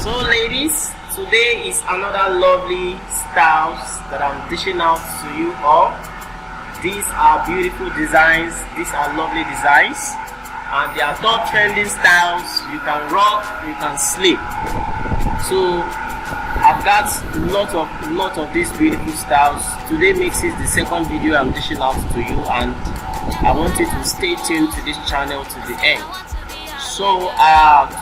So ladies, today is another lovely styles that I'm dishing out to you all. These are beautiful designs, these are lovely designs, and they are top trending styles. You can rock, you can sleep. So I've got a lot of these beautiful styles. Today makes it the second video I'm dishing out to you, and I want you to stay tuned to this channel to the end. So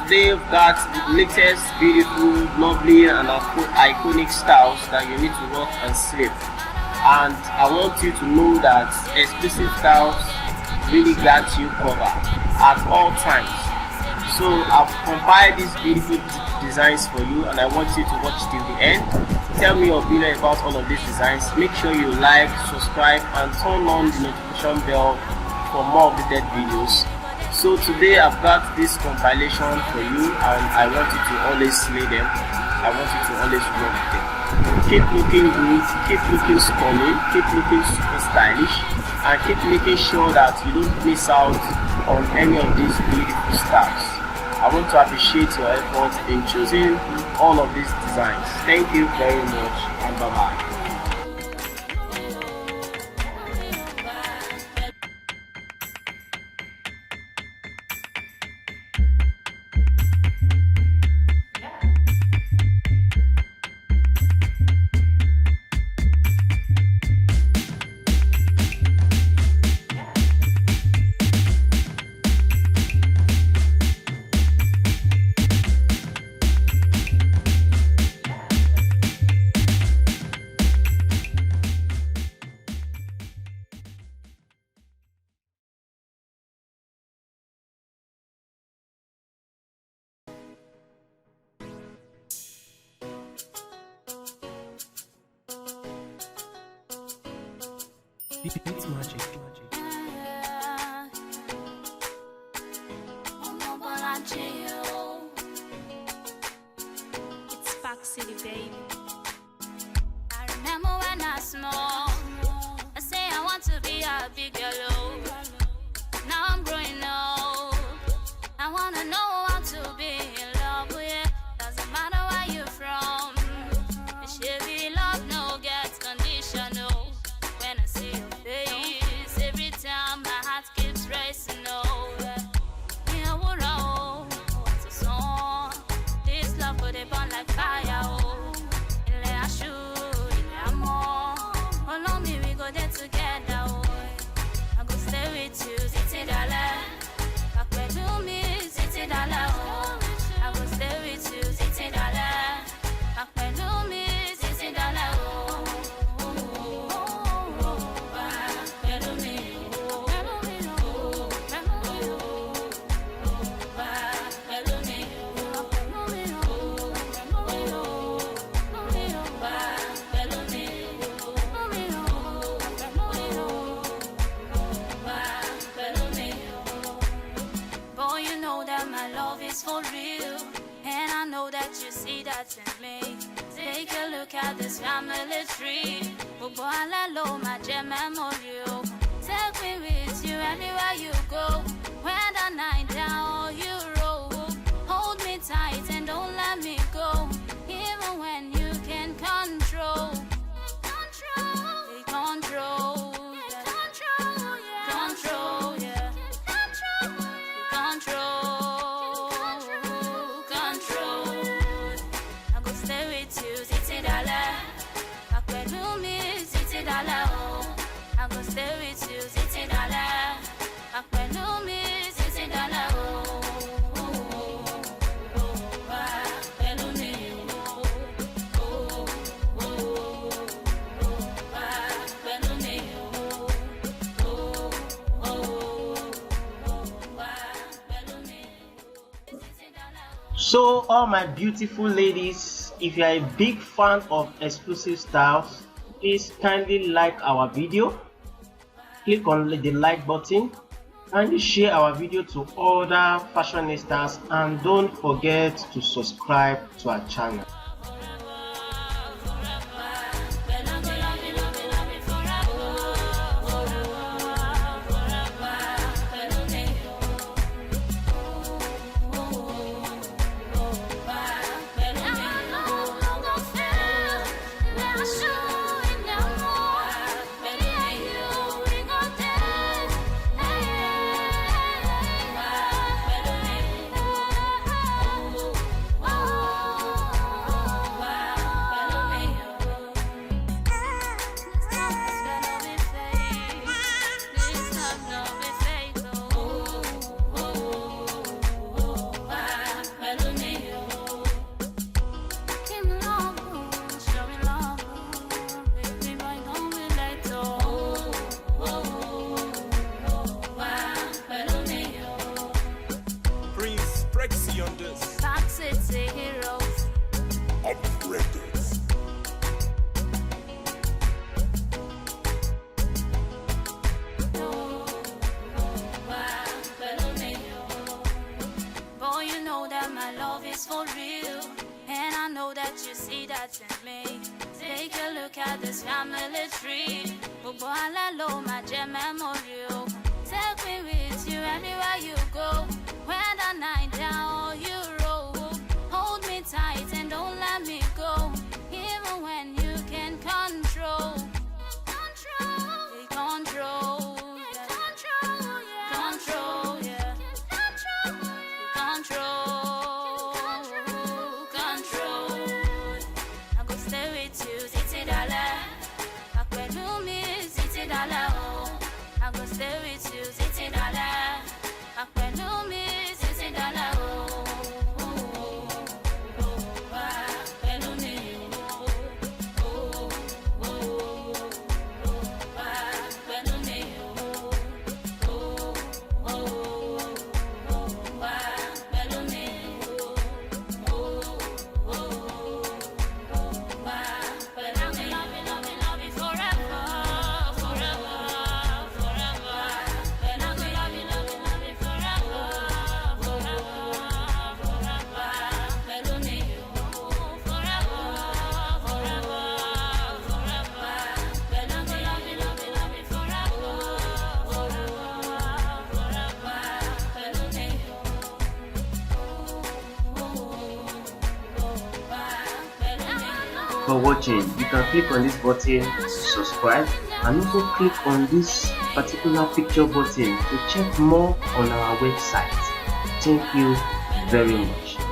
today we've got the latest beautiful, lovely and iconic styles that you need to rock and sleep. And I want you to know that exclusive styles really got you covered at all times. So I've compiled these beautiful designs for you, and I want you to watch till the end. Tell me your opinion about all of these designs. Make sure you like, subscribe, and turn on the notification bell for more updated videos. So today I've got this compilation for you, and I want you to always slay them. I want you to always rock them. Keep looking good, keep looking stunning, keep looking super stylish, and keep making sure that you don't miss out on any of these beautiful styles. I want to appreciate your effort in choosing all of these designs. Thank you very much, and bye bye. It's magic. It's Spark City, baby. I remember when I was small, I say I want to be a big girl. Now I'm growing old. I wanna know how to be in love with you. Doesn't matter where you're from. It should be love, no get conditional. When I see your face, every time my heart keeps racing. Oh, yeah, we're all what's a song. This love put it burn like fire. Oh, ile ashu, ile amo. Follow me, we go there together. Oh, I go stay with you, titi dale. Back where do me, titi dale. Oh, I go stay with you, titi dale. Back where do me, titi dale. Oh. Boy, you know that my love is for real, and I know that you see that in me. Take a look at this family tree. Oh boy, I love my gem memorial. Take me with you anywhere you go. When the night down, you roll. Hold me tight and don't let me go. Even when you can control. Take control. Control, yeah. Control. I go stay with you, titi dale. Back where do me, titi dale. Oh, I go stay with you, titi dale. Back where do me, titi dale. Oh, So all my beautiful ladies, if you are a big fan of exclusive styles, please kindly like our video, click on the like button, kindly share our video to other fashionistas, and don't forget to subscribe to our channel. know that you see that in me. Take a look at this family tree. Gbogbo alalo ma jẹ memory o. Take me with you anywhere you go. Whether Naija or Europe, hold me tight and don't let me go. Even when you can control. Stay with you, sitting dollar. Apenu mi, sitting dollar. Apenu mi, apenu mi, apenu mi, love me forever, forever. For watching, you can click on this button to subscribe and also click on this particular picture button to check more on our website. Thank you very much.